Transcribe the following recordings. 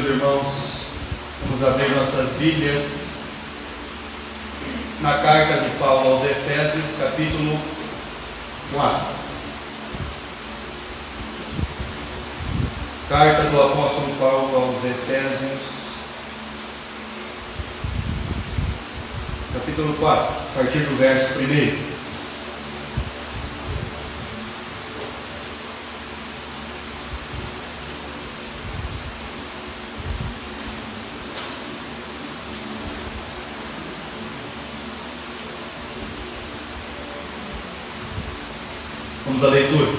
meus irmãos, vamos abrir nossas Bíblias na carta de Paulo aos Efésios, capítulo 4. Carta do apóstolo Paulo aos Efésios, capítulo 4, a partir do verso 1. Vamos à leitura.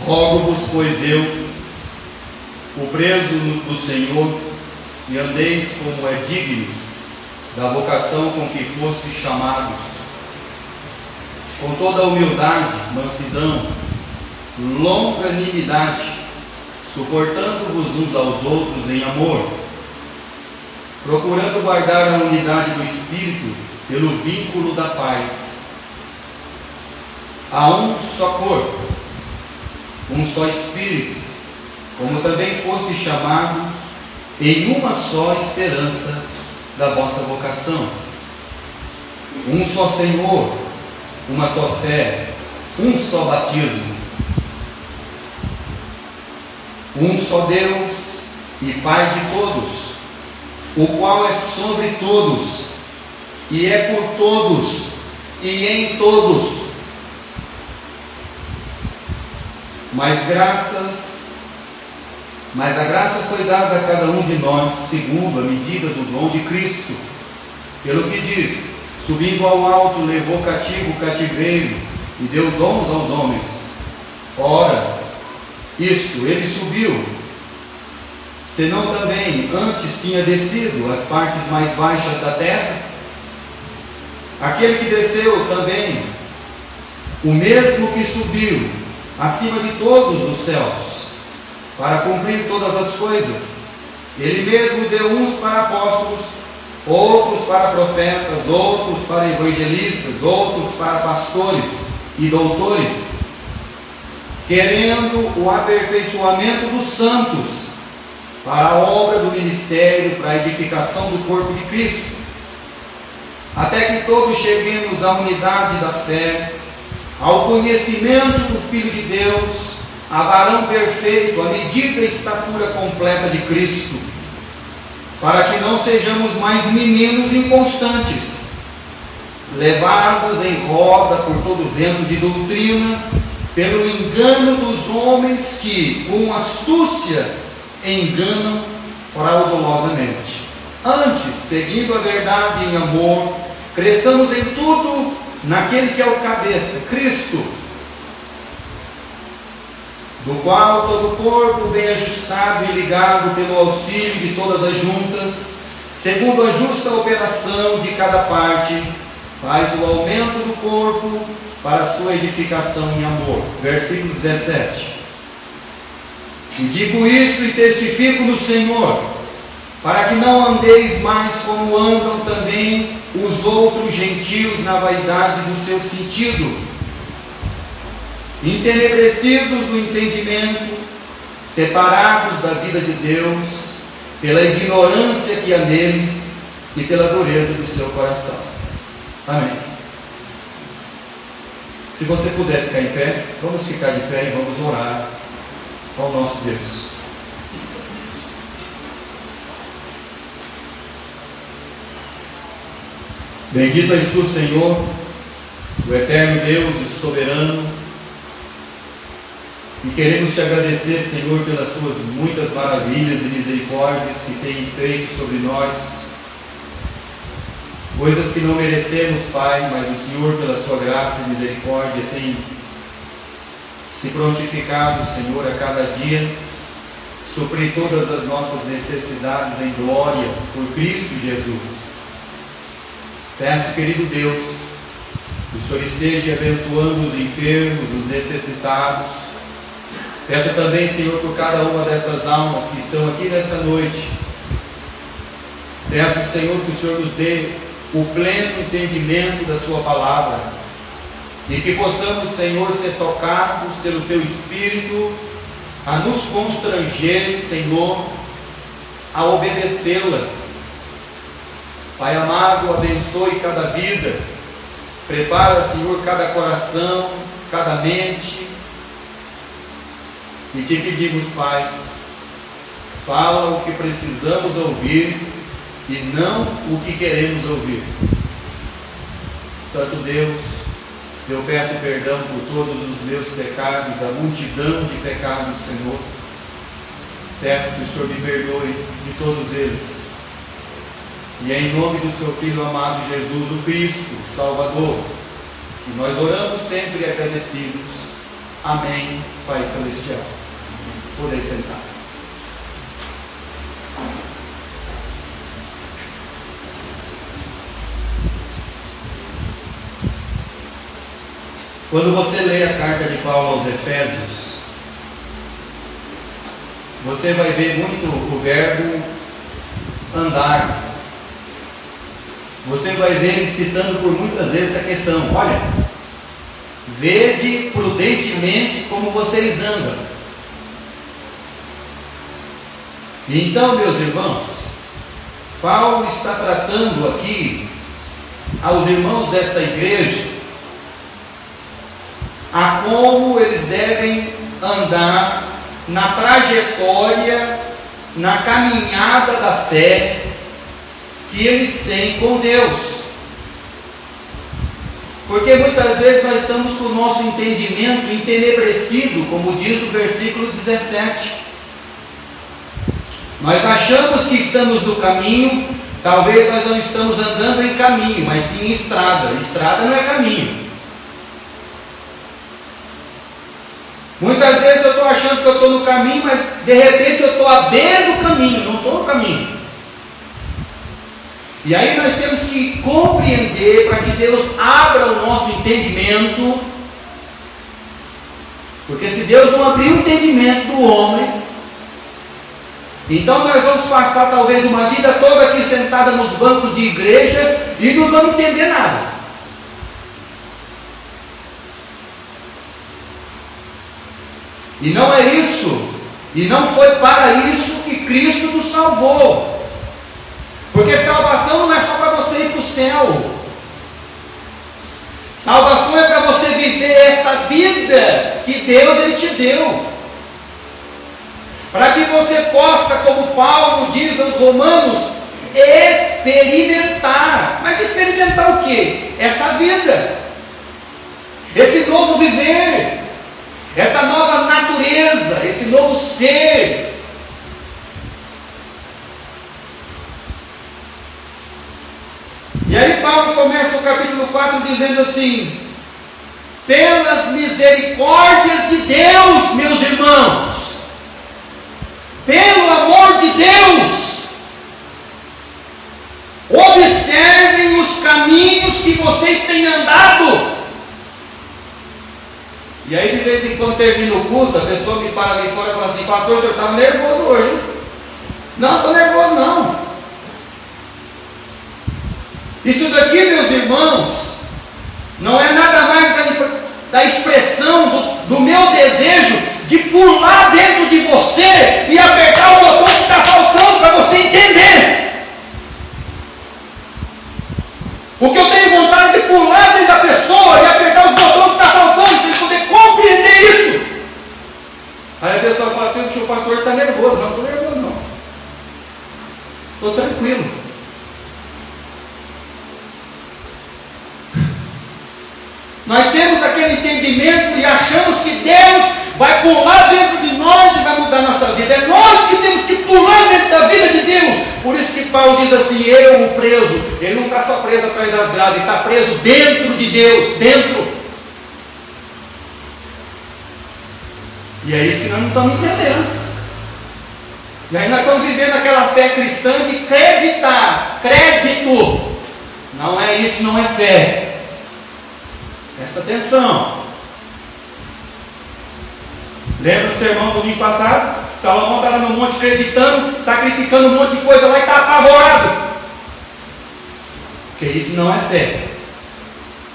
Rogo-vos, pois eu, o preso do Senhor, e andeis como é digno da vocação com que fostes chamados, com toda a humildade, mansidão, longanimidade, suportando-vos uns aos outros em amor, procurando guardar a unidade do Espírito pelo vínculo da paz. Há um só corpo, um só Espírito, como também fostes chamados em uma só esperança da vossa vocação. Um só Senhor, uma só fé, um só batismo. Um só Deus e Pai de todos, o qual é sobre todos, e é por todos, e em todos. Mas a graça foi dada a cada um de nós, segundo a medida do dom de Cristo. Pelo que diz: subindo ao alto, levou cativo o cativeiro, e deu dons aos homens. Ora, isto, ele subiu, senão também antes tinha descido às partes mais baixas da terra? Aquele que desceu também, o mesmo que subiu acima de todos os céus, para cumprir todas as coisas, ele mesmo deu uns para apóstolos, outros para profetas, outros para evangelistas, outros para pastores e doutores, querendo o aperfeiçoamento dos santos, para a obra do ministério, para a edificação do corpo de Cristo, até que todos cheguemos à unidade da fé, ao conhecimento do Filho de Deus, a varão perfeito, à medida e estatura completa de Cristo, para que não sejamos mais meninos inconstantes, levados em roda por todo vento de doutrina, pelo engano dos homens que, com astúcia, enganam fraudulosamente. Antes, seguindo a verdade em amor, cresçamos em tudo naquele que é o cabeça, Cristo, do qual todo o corpo bem ajustado e ligado pelo auxílio de todas as juntas, segundo a justa operação de cada parte, faz o aumento do corpo para a sua edificação em amor. Versículo 17. E digo isto e testifico no Senhor, para que não andeis mais como andam também os outros gentios na vaidade do seu sentido, entenebrecidos do entendimento, separados da vida de Deus, pela ignorância que há neles e pela dureza do seu coração. Amém. Se você puder ficar em pé, vamos ficar de pé e vamos orar ao nosso Deus. Bendito és tu, Senhor, o eterno Deus, o soberano, e queremos te agradecer, Senhor, pelas suas muitas maravilhas e misericórdias que tem feito sobre nós, coisas que não merecemos, Pai, mas o Senhor, pela sua graça e misericórdia, tem se prontificado, Senhor, a cada dia, suprir todas as nossas necessidades em glória por Cristo Jesus. Peço, querido Deus, que o Senhor esteja abençoando os enfermos, os necessitados. Peço também, Senhor, por cada uma destas almas que estão aqui nessa noite. Peço, Senhor, que o Senhor nos dê o pleno entendimento da sua palavra e que possamos, Senhor, ser tocados pelo Teu Espírito a nos constranger, Senhor, a obedecê-la. Pai amado, abençoe cada vida, prepara, Senhor, cada coração, cada mente, e te pedimos, Pai, fala o que precisamos ouvir e não o que queremos ouvir. Santo Deus, eu peço perdão por todos os meus pecados, a multidão de pecados, Senhor. Peço que o Senhor me perdoe de todos eles. E é em nome do seu Filho amado Jesus, o Cristo, o Salvador, que nós oramos sempre agradecidos. Amém, Pai Celestial. Podem sentar. Quando você lê a carta de Paulo aos Efésios, você vai ver muito o verbo andar. Você vai ver ele citando por muitas vezes essa questão. Olha, vede prudentemente como vocês andam. Então, meus irmãos, Paulo está tratando aqui aos irmãos desta igreja a como eles devem andar na trajetória, na caminhada da fé que eles têm com Deus. Porque muitas vezes nós estamos com o nosso entendimento entenebrecido, como diz o versículo 17. Nós achamos que estamos no caminho, talvez nós não estamos andando em caminho, mas sim em estrada. Estrada não é caminho. Muitas vezes eu estou achando que eu estou no caminho, mas de repente eu estou à beira do caminho, não estou no caminho. E aí nós temos que compreender, para que Deus abra o nosso entendimento, porque se Deus não abrir o entendimento do homem, então nós vamos passar talvez uma vida toda aqui sentada nos bancos de igreja e não vamos entender nada. E não é isso, e não foi para isso que Cristo nos salvou. Porque salvação não é só para você ir para o céu. Salvação é para você viver essa vida que Deus Ele te deu. Para que você possa, como Paulo diz aos Romanos, experimentar. Mas experimentar o quê? Essa vida. Esse novo viver. Essa nova natureza, esse novo ser. E aí Paulo começa o capítulo 4 dizendo assim: pelas misericórdias de Deus, meus irmãos, pelo amor de Deus, observem os caminhos que vocês têm andado. E aí de vez em quando termina o culto, a pessoa me para ali fora e fala assim: pastor, o senhor estava nervoso hoje, hein? Não, estou nervoso não. Isso daqui, meus irmãos, não é nada mais da expressão do meu desejo de pular dentro de você e apertar o botão que está faltando para você entender. Porque eu tenho vontade de pular dentro da pessoa e apertar os botões que está faltando para ele poder compreender isso. Aí a pessoa fala assim: o pastor está nervoso. Não, estou nervoso não. Estou tranquilo. Nós temos aquele entendimento e achamos que Deus vai pular dentro de nós e vai mudar a nossa vida. É nós que temos que pular dentro da vida de Deus. Por isso que Paulo diz assim: eu, o preso, ele não está só preso atrás das grades, ele está preso dentro de Deus, dentro. E é isso que nós não estamos entendendo. E aí nós estamos vivendo aquela fé cristã de acreditar, crédito. Não é isso, não é fé. Presta atenção. Lembra do sermão do domingo passado? Salomão está lá no monte acreditando, sacrificando um monte de coisa lá e está apavorado. Porque isso não é fé.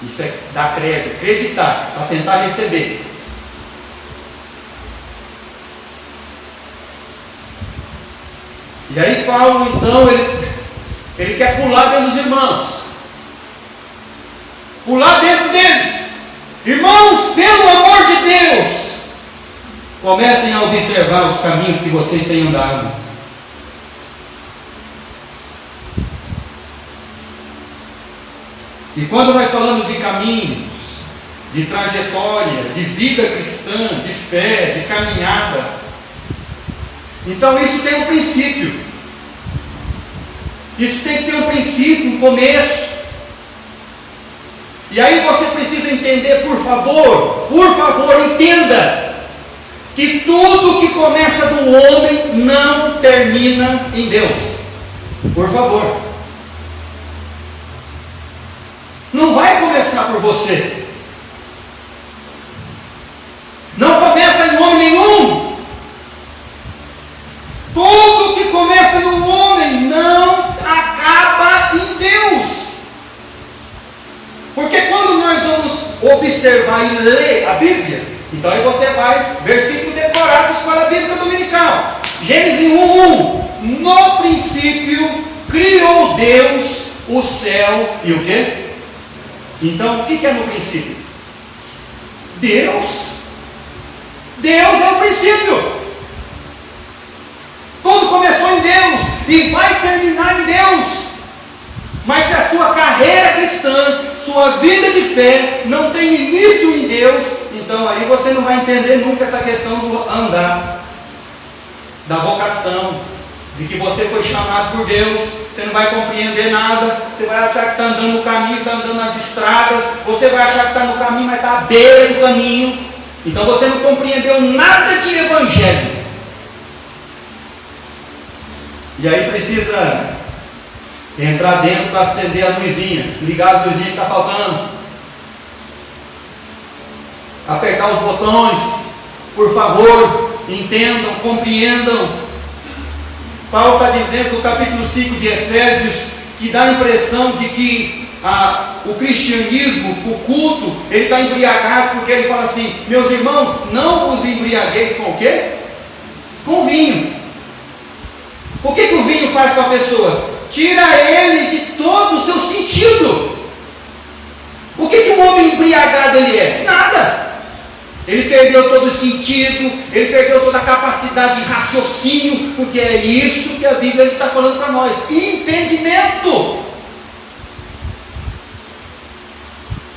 Isso é dar crédito, acreditar, para tentar receber. E aí Paulo, então, ele quer pular dentro dos irmãos. Pular dentro deles. Irmãos, pelo amor de Deus, comecem a observar os caminhos que vocês têm andado. E quando nós falamos de caminhos, de trajetória, de vida cristã, de fé, de caminhada, então isso tem um princípio. Isso tem que ter um princípio, um começo. E aí você precisa entender, por favor, entenda que tudo que começa do homem não termina em Deus. Por favor. Não vai começar por você. Não começa em homem nenhum. Tudo que começa no homem não acaba em Deus. Porque quando nós vamos observar e ler a Bíblia, então aí você vai, versículo decorado, escola bíblica dominical. Gênesis 1:1. No princípio criou Deus o céu e o quê? Então o que é no princípio? Deus. Deus é o princípio. Tudo começou em Deus e vai terminar em Deus. Mas se a sua carreira cristã, sua vida de fé não tem início em Deus, então aí você não vai entender nunca essa questão do andar, da vocação, de que você foi chamado por Deus. Você não vai compreender nada, você vai achar que está andando no caminho, está andando nas estradas, você vai achar que está no caminho, mas está à beira do caminho. Então você não compreendeu nada de evangelho. E aí precisa entrar dentro para acender a luzinha, ligar a luzinha que está faltando, apertar os botões. Por favor, entendam, compreendam. Paulo está dizendo no capítulo 5 de Efésios que dá a impressão de que o cristianismo, o culto, ele está embriagado, porque ele fala assim: meus irmãos, não vos embriagueis com o quê? Com vinho. O que o vinho faz com a pessoa? Tira ele de todo o seu sentido. O que um homem embriagado ele é? Nada. Ele perdeu todo o sentido, ele perdeu toda a capacidade de raciocínio, porque é isso que a Bíblia está falando para nós: entendimento.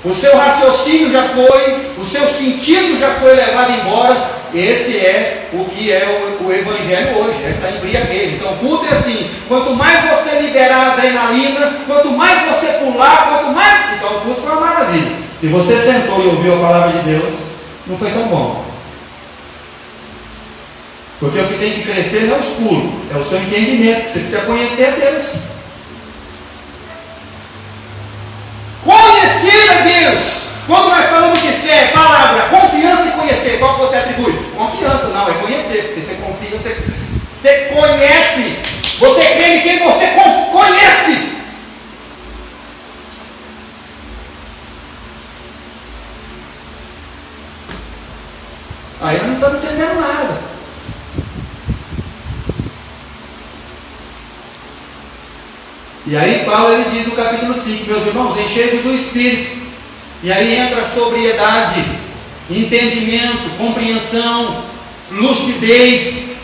O seu raciocínio já foi, o seu sentido já foi levado embora. Esse é o que é o Evangelho hoje, essa embriaguez. Então o culto é assim: quanto mais você liberar a adrenalina, quanto mais você pular, quanto mais... Então o culto foi uma maravilha. Se você sentou e ouviu a palavra de Deus, não foi tão bom. Porque o que tem que crescer não é o escuro, é o seu entendimento. Você precisa conhecer a Deus. Conhecer a Deus. Quando nós falamos de fé, palavra, confiança e conhecer, qual que você atribui? Confiança, não, é conhecer. Porque você confia, você conhece. Você crê em quem você conhece. Aí nós não estamos entendendo nada. E aí Paulo ele diz no capítulo 5, meus irmãos, enchei-vos do Espírito. E aí entra a sobriedade, entendimento, compreensão, lucidez.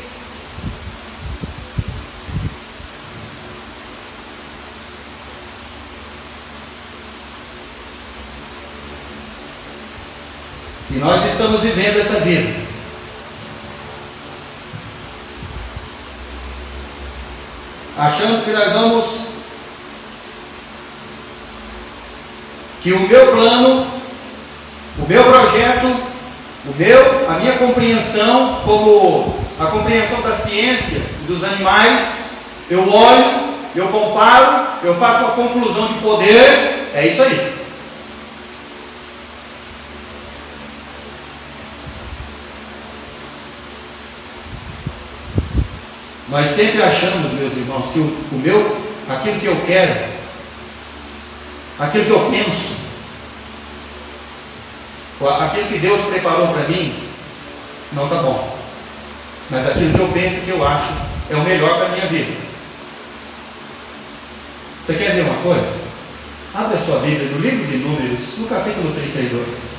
E nós estamos vivendo essa vida. Achando que nós vamos... que o meu plano, o meu projeto, a minha compreensão, como a compreensão da ciência, dos animais, eu olho, eu comparo, eu faço uma conclusão de poder, é isso aí. Nós sempre achamos, meus irmãos, que aquilo que eu quero, aquilo que eu penso, aquilo que Deus preparou para mim, não está bom. Mas aquilo que eu penso e que eu acho é o melhor para a minha vida. Você quer ver uma coisa? Abre a sua Bíblia no livro de Números, no capítulo 32.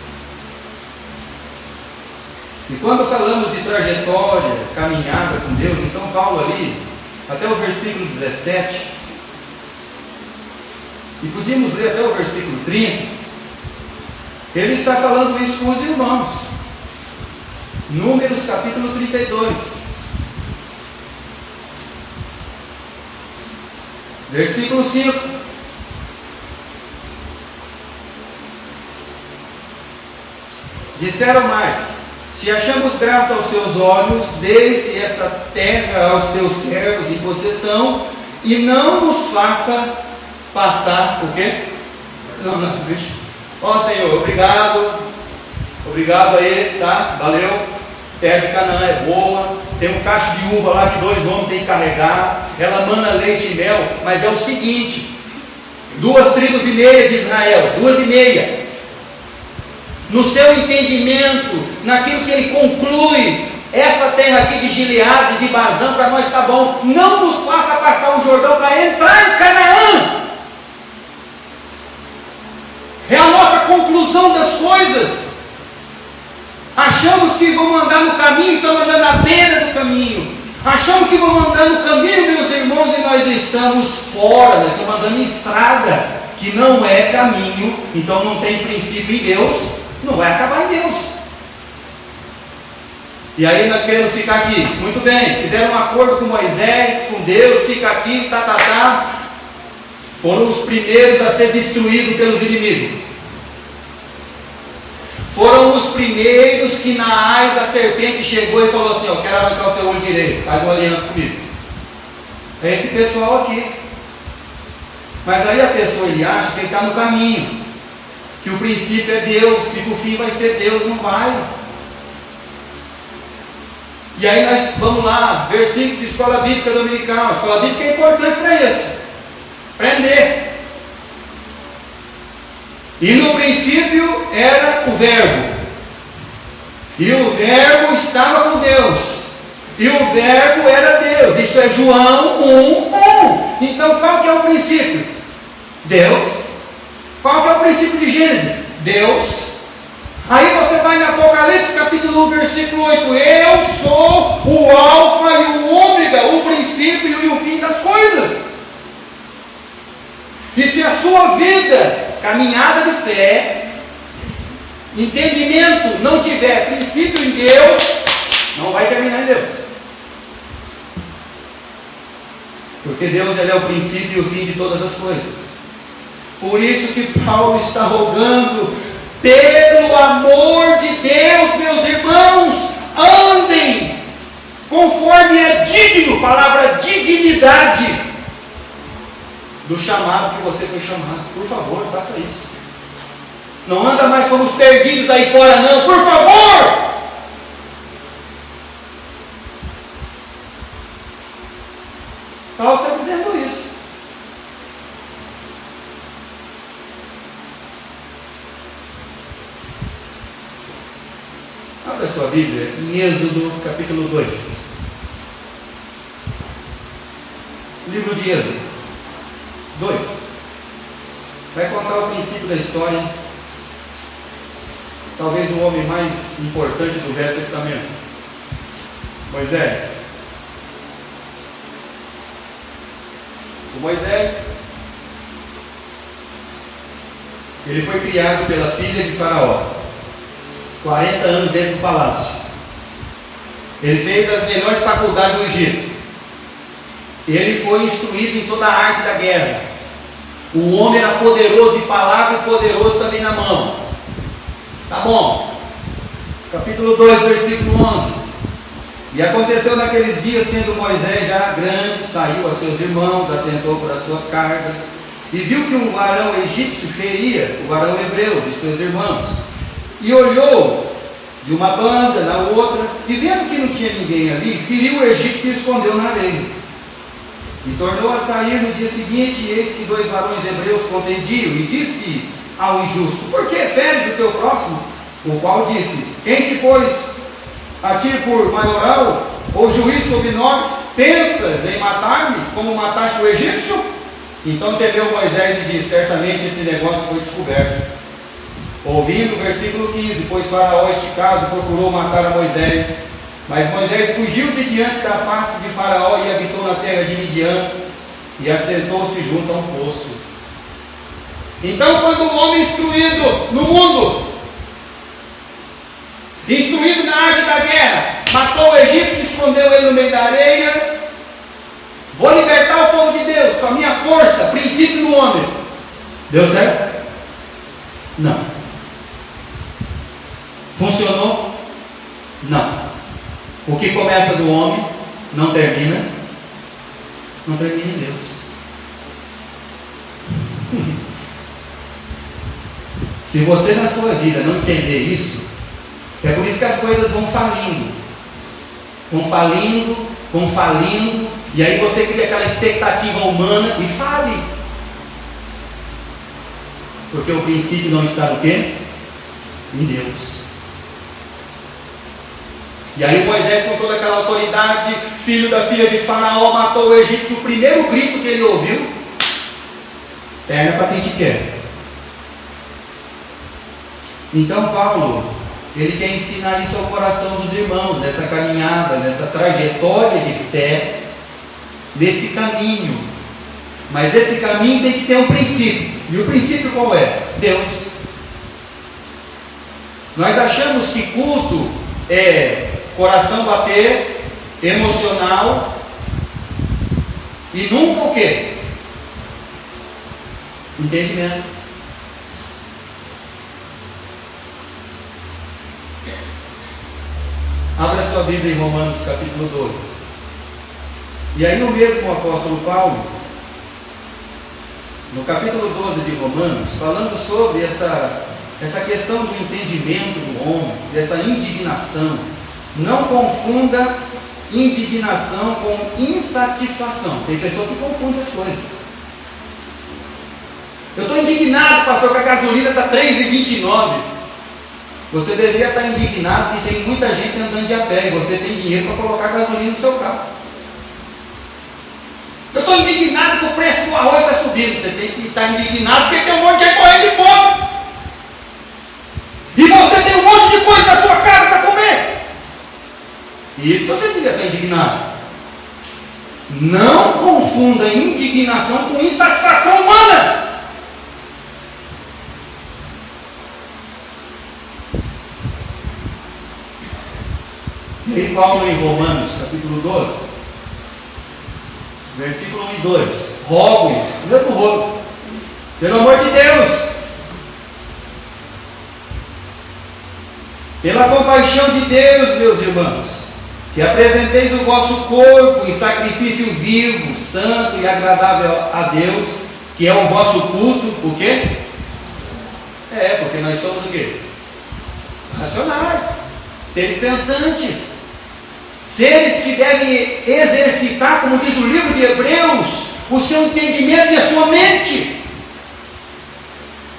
E quando falamos de trajetória, caminhada com Deus, então Paulo ali, até o versículo 17, e podíamos ler até o versículo 30, ele está falando isso com os irmãos. Números capítulo 32. Versículo 5. Disseram mais: se achamos graça aos teus olhos, dê-se essa terra aos teus servos em possessão, e não nos faça passar, o quê? Não, deixa. Ó Senhor, obrigado aí, tá? Valeu. Terra de Canaã é boa, tem um cacho de uva lá que 2 homens têm que carregar, ela mana leite e mel, mas é o seguinte: 2,5 tribos de Israel, 2,5. No seu entendimento, naquilo que ele conclui, essa terra aqui de Gileade, de Bazã, para nós está bom. Não nos faça passar o Jordão para entrar em Canaã. É a nossa conclusão das coisas. Achamos que vamos andar no caminho, estamos andando à beira do caminho. Achamos que vamos andar no caminho, meus irmãos, e nós estamos fora, nós estamos andando em estrada, que não é caminho, então não tem princípio em Deus, não vai acabar em Deus. E aí nós queremos ficar aqui, muito bem, fizeram um acordo com Moisés, com Deus, fica aqui, foram os primeiros a ser destruídos pelos inimigos. Foram os primeiros que na ás da serpente chegou e falou assim: eu quero arrancar o seu olho direito, faz uma aliança comigo. É esse pessoal aqui. Mas aí a pessoa ele acha que ele está no caminho, que o princípio é Deus, que o fim vai ser Deus. Não vai. E aí nós vamos lá, versículo de escola bíblica dominical. Escola bíblica é importante para isso, aprender. E no princípio era o Verbo, e o Verbo estava com Deus, e o Verbo era Deus. Isso é João 1:1. Então qual que é o princípio? Deus. Qual que é o princípio de Gênesis? Deus. Aí você vai em Apocalipse capítulo 1, versículo 8: eu sou o alfa e o ômega, o princípio e o fim das coisas. E se a sua vida, caminhada de fé, entendimento, não tiver princípio em Deus, não vai terminar em Deus. Porque Deus, ele é o princípio e o fim de todas as coisas. Por isso que Paulo está rogando: pelo amor de Deus, meus irmãos, andem conforme é digno, palavra dignidade, do chamado que você foi chamado. Por favor, faça isso. Não anda mais como os perdidos aí fora, não. Por favor! Paulo está dizendo isso. Abra sua Bíblia em Êxodo capítulo 2. Livro de Êxodo 2. Vai contar o princípio da história. Talvez o homem mais importante do Velho Testamento, Moisés. O Moisés, ele foi criado pela filha de Faraó, 40 anos dentro do palácio. Ele fez as melhores faculdades do Egito. Ele foi instruído em toda a arte da guerra. O homem era poderoso de palavra e poderoso também na mão. Tá bom. Capítulo 2, versículo 11. E aconteceu naqueles dias, sendo Moisés já grande, saiu a seus irmãos, atentou para as suas cargas, e viu que um varão egípcio feria o varão hebreu de seus irmãos. E olhou de uma banda na outra, e vendo que não tinha ninguém ali, feriu o egípcio e escondeu na areia. E tornou a sair no dia seguinte, e eis que 2 varões hebreus contendiam, e disse ao injusto: por que feres o teu próximo? O qual disse: quem te pôs a ti por maioral, ou juiz sobre nós? pensas em matar-me, como mataste o egípcio? Então temeu Moisés e disse: certamente esse negócio foi descoberto. Ouvindo o versículo 15: pois Faraó, este caso, procurou matar a Moisés. Mas Moisés fugiu de diante da face de Faraó e habitou na terra de Midian, e assentou-se junto a um poço. Então, quando o homem instruído no mundo, instruído na arte da guerra, matou o egípcio, escondeu ele no meio da areia, vou libertar o povo de Deus com a minha força, princípio no homem. Deu certo? Não. Funcionou? Não. O que começa do homem, não termina em Deus. Se você na sua vida não entender isso, é por isso que as coisas vão falindo, e aí você cria aquela expectativa humana e fale. Porque o princípio não está no quê? Em Deus. E aí Moisés, com toda aquela autoridade, filho da filha de Faraó, matou o egípcio. O primeiro grito que ele ouviu: perna para quem te quer. Então Paulo, ele quer ensinar isso ao coração dos irmãos, nessa caminhada, nessa trajetória de fé, nesse caminho. Mas esse caminho tem que ter um princípio. E o princípio qual é? Deus. Nós achamos que culto é coração bater, emocional, e nunca o quê? Entendimento. Abra sua Bíblia em Romanos capítulo 12. E aí o mesmo apóstolo Paulo, no capítulo 12 de Romanos, falando sobre essa questão do entendimento do homem, dessa indignação. Não confunda indignação com insatisfação. Tem pessoa que confunde as coisas. Eu estou indignado, pastor, que a gasolina está R$3,29. Você deveria estar indignado porque tem muita gente andando de a pé e você tem dinheiro para colocar gasolina no seu carro. Eu estou indignado que o preço do arroz está subindo. Você tem que estar indignado porque tem um monte de gente correndo de fome. E você tem um monte de coisa na sua casa para comer. E isso você devia estar indignado. Não confunda indignação com insatisfação humana. E aí Paulo em Romanos capítulo 12, versículo 1 e 2: rogo-lhes, mesmo rogo, pelo amor de Deus, pela compaixão de Deus, meus irmãos, que apresenteis o vosso corpo em sacrifício vivo, santo e agradável a Deus, que é o vosso culto. O quê? Porque nós somos o quê? Racionais, seres pensantes, seres que devem exercitar, como diz o livro de Hebreus, o seu entendimento e a sua mente.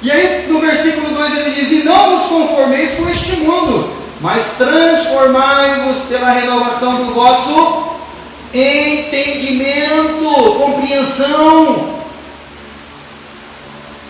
E aí no versículo 2 ele diz: e não vos conformeis com este mundo, mas transformai-vos pela renovação do vosso entendimento, compreensão.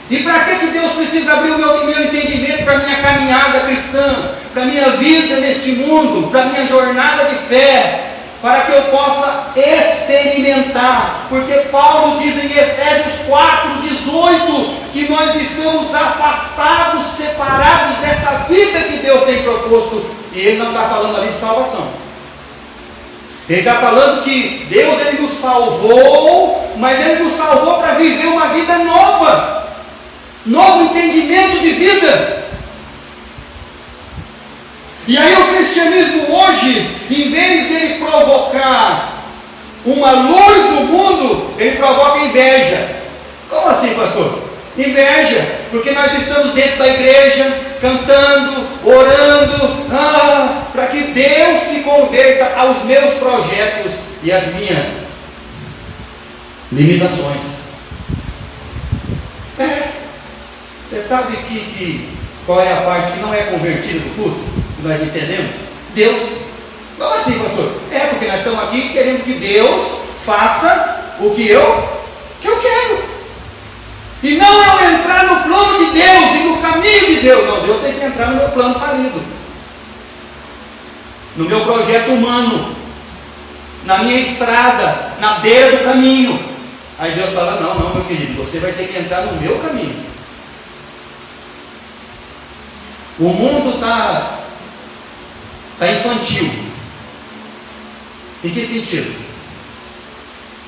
E para que Deus precisa abrir o meu entendimento para a minha caminhada cristã, para a minha vida neste mundo, para a minha jornada de fé? Para que eu possa experimentar, porque Paulo diz em Efésios 4:18 que nós estamos afastados, separados dessa vida que Deus tem proposto. E ele não está falando ali de salvação. Ele está falando que Deus ele nos salvou, mas ele nos salvou para viver uma vida nova, novo entendimento de vida. E aí o cristianismo hoje, em vez de ele provocar uma luz no mundo, ele provoca inveja. Como assim, pastor? Inveja, porque nós estamos dentro da igreja, cantando, orando, para que Deus se converta aos meus projetos e às minhas limitações. Você sabe qual é a parte que não é convertida do culto? Nós entendemos? Deus. Como assim, pastor? Porque porque nós estamos aqui querendo que Deus faça o que eu quero. E não eu entrar no plano de Deus e no caminho de Deus. Não, Deus tem que entrar no meu plano falido, no meu projeto humano, na minha estrada, na beira do caminho. Aí Deus fala, não, meu querido, você vai ter que entrar no meu caminho. O mundo está infantil. Em que sentido?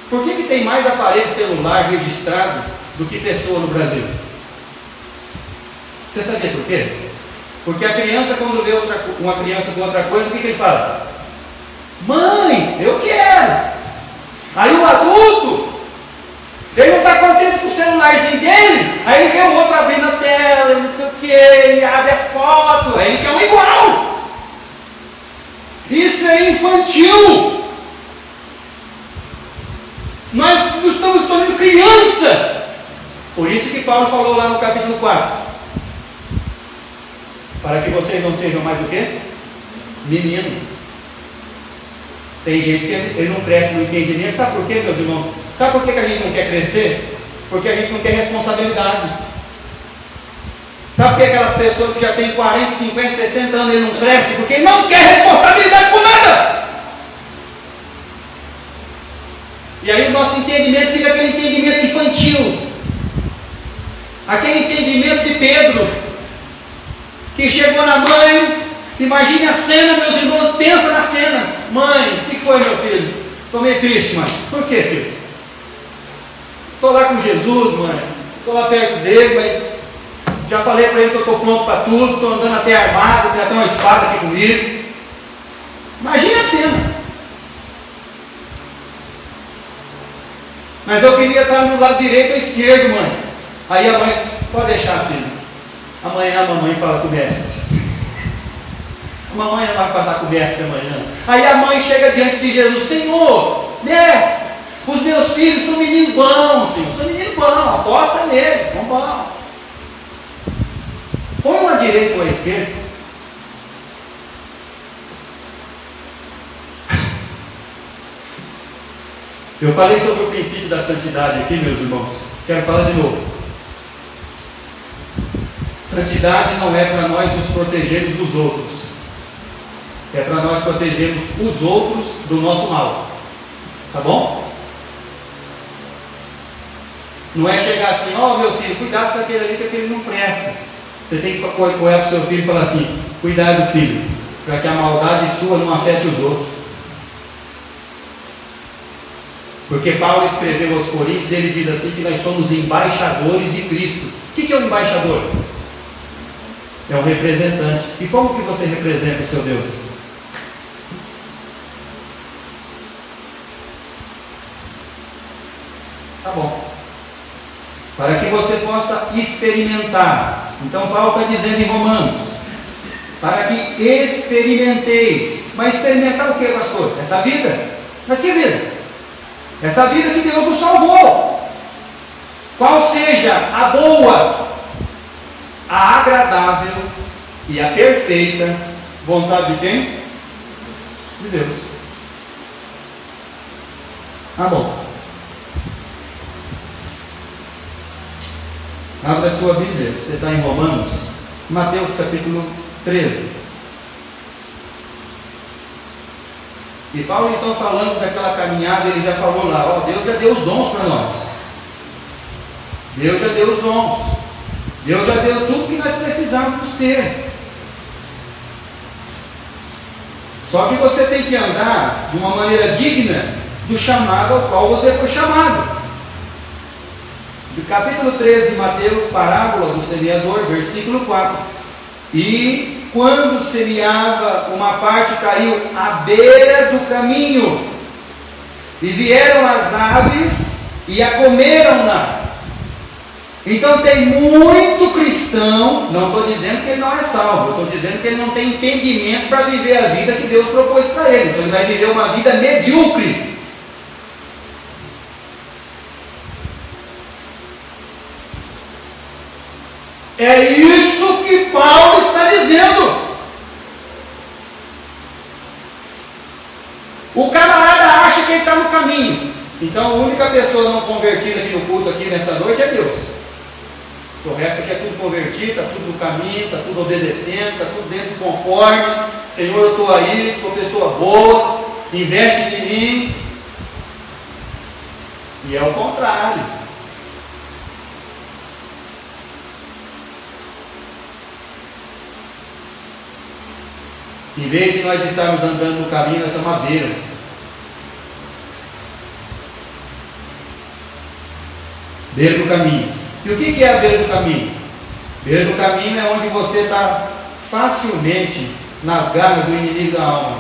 Por que tem mais aparelho celular registrado do que pessoa no Brasil? Você sabia por quê? Porque a criança, quando vê uma criança com outra coisa, o que ele fala? Mãe, eu quero. Aí o adulto, ele não está contente com o celularzinho dele, aí ele vê o outro abrindo a tela, não sei o que, ele abre a foto, aí ele quer um igual. Isso é infantil. Nós estamos tornando criança. Por isso que Paulo falou lá no capítulo 4. Para que vocês não sejam mais o quê? Menino. Tem gente que ele não cresce no entendimento. Sabe por quê, meus irmãos? Sabe por que a gente não quer crescer? Porque a gente não tem responsabilidade. Sabe por que aquelas pessoas que já têm 40, 50, 60 anos, ele não cresce? Porque ele não quer responsabilidade por nada. E aí o nosso entendimento fica aquele entendimento infantil. Aquele entendimento de Pedro, que chegou na mãe. Imagine a cena, meus irmãos, pensa na cena. Mãe, o que foi, meu filho? Estou meio triste, mãe. Por quê, filho? Estou lá com Jesus, mãe. Estou lá perto dele, mas já falei para ele que eu estou pronto para tudo. Estou andando até armado, tem até uma espada aqui comigo. Imagine a cena. Mas eu queria estar no lado direito ou esquerdo, mãe. Aí a mãe, pode deixar, filho. Amanhã a mamãe fala com o mestre. A mamãe vai falar com o mestre amanhã. Aí a mãe chega diante de Jesus: Senhor, mestre, os meus filhos são meninos bons, Senhor. São meninos bons, aposta neles, são bons. Põe uma direita ou a esquerda. Eu falei sobre o princípio da santidade aqui, meus irmãos. Quero falar de novo. Santidade não é para nós nos protegermos dos outros. É para nós protegermos os outros do nosso mal. Tá bom? Não é chegar assim, ó, meu filho, cuidado com aquele ali, que aquele não presta. Você tem que correr para o seu filho e falar assim: cuidado, filho, para que a maldade sua não afete os outros. Porque Paulo escreveu aos Coríntios, ele diz assim que nós somos embaixadores de Cristo. O que é um embaixador? É um representante. E como que você representa o seu Deus? Tá bom. Para que você possa experimentar. Então Paulo está dizendo em Romanos, para que experimenteis. Mas experimentar o que, pastor? Essa vida? Mas que vida? Essa vida que Deus nos salvou. Qual seja a boa, a agradável e a perfeita vontade de quem? De Deus. Tá bom. Abra a sua Bíblia. Você está em Romanos, Mateus capítulo 13. E Paulo então falando daquela caminhada, ele já falou lá, ó, Deus já deu os dons para nós. Deus já deu os dons. Deus já deu tudo que nós precisamos ter. Só que você tem que andar de uma maneira digna do chamado ao qual você foi chamado. Do capítulo 13 de Mateus, parábola do semeador, versículo 4. E quando semeava, uma parte caiu à beira do caminho, e vieram as aves e a comeram-na. Então tem muito cristão, não estou dizendo que ele não é salvo, estou dizendo que ele não tem entendimento para viver a vida que Deus propôs para ele. Então ele vai viver uma vida medíocre. É isso que Paulo está dizendo. O camarada acha que ele está no caminho. Então a única pessoa não convertida aqui no culto, aqui nessa noite, é Deus. O resto aqui é tudo convertido, está tudo no caminho, está tudo obedecendo, está tudo dentro do conforme. Senhor, eu estou aí, sou pessoa boa, investe em mim. E é o contrário. Em vez de nós estarmos andando no caminho, nós estamos à beira. Beira do caminho. E o que é a beira do caminho? Beira do caminho é onde você está facilmente nas garras do inimigo da alma.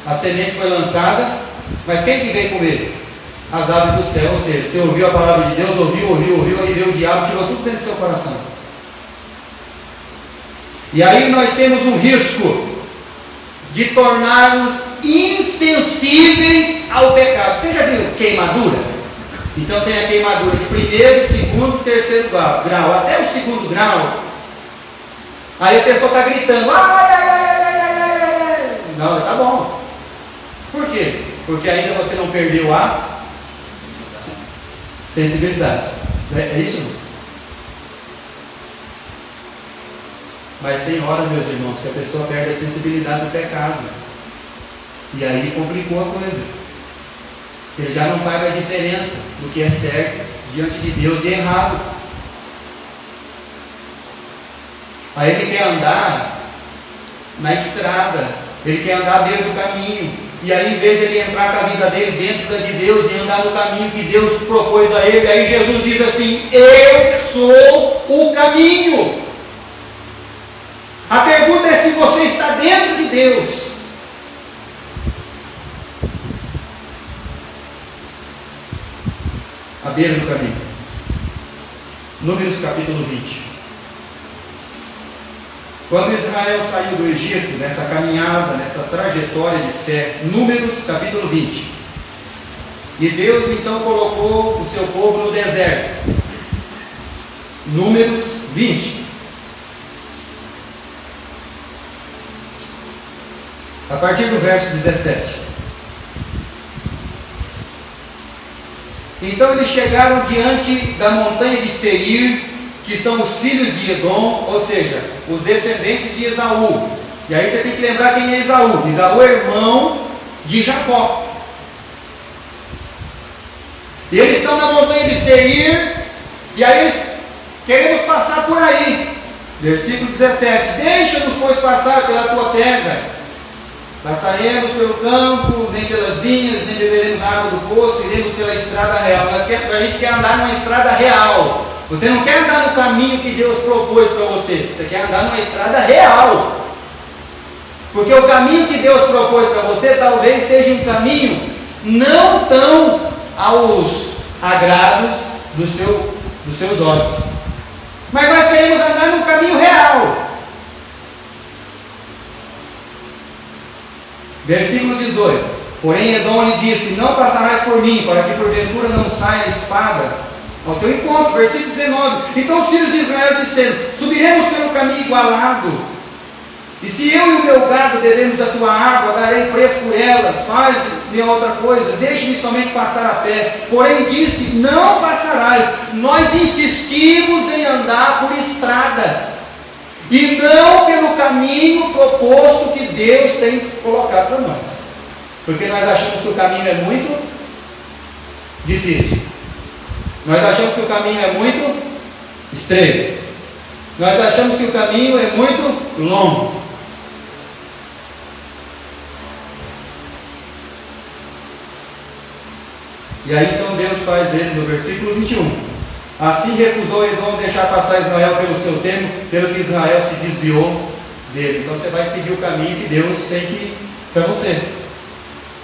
A semente foi lançada, mas quem que veio comer? As aves do céu. Ou seja, você ouviu a palavra de Deus, ouviu, aí veio o diabo, tirou tudo dentro do seu coração. E aí nós temos um risco de tornarmos insensíveis ao pecado. Você já viu queimadura? Então tem a queimadura de primeiro, segundo, terceiro grau. Até o segundo grau, aí a pessoa está gritando, ai. Não, tá bom. Por quê? Porque ainda você não perdeu a sensibilidade. É isso? Não? Mas tem hora, meus irmãos, que a pessoa perde a sensibilidade do pecado. E aí complicou a coisa. Ele já não faz a diferença do que é certo diante de Deus e errado. Aí ele quer andar na estrada, ele quer andar à beira do caminho. E aí, em vez de ele entrar com a vida dele dentro da de Deus e andar no caminho que Deus propôs a ele, aí Jesus diz assim: eu sou o caminho. A pergunta é se você está dentro de Deus. À beira do caminho. Números capítulo 20. Quando Israel saiu do Egito, nessa caminhada, nessa trajetória de fé, Números capítulo 20. E Deus então colocou o seu povo no deserto. Números 20. A partir do verso 17. Então eles chegaram diante da montanha de Seir, que são os filhos de Edom, ou seja, os descendentes de Esaú. E aí você tem que lembrar quem é Esaú. Esaú é irmão de Jacó. E eles estão na montanha de Seir, e aí eles queremos passar por aí. Versículo 17: deixa-nos, pois, passar pela tua terra. Passaremos pelo campo, nem pelas vinhas, nem beberemos água do poço, iremos pela estrada real. A gente quer andar numa estrada real. Você não quer andar no caminho que Deus propôs para você. Você quer andar numa estrada real. Porque o caminho que Deus propôs para você talvez seja um caminho não tão aos agrados dos seus olhos. Mas nós queremos andar num caminho real. Versículo 18: porém Edom lhe disse: não passarás por mim, para que porventura não saia a espada ao teu encontro. Versículo 19: então os filhos de Israel disseram: subiremos pelo caminho igualado, e se eu e o meu gado bebemos a tua água, darei preço por elas. Faz-me outra coisa, deixe-me somente passar a pé. Porém disse: não passarás. Nós insistimos em andar por estradas, e não pelo caminho proposto que Deus tem colocado para nós. Porque nós achamos que o caminho é muito difícil. Nós achamos que o caminho é muito estreito. Nós achamos que o caminho é muito longo. E aí então Deus faz dele, no versículo 21. Assim recusou Edom deixar passar Israel pelo seu termo, pelo que Israel se desviou dele. Então você vai seguir o caminho que Deus tem que para você.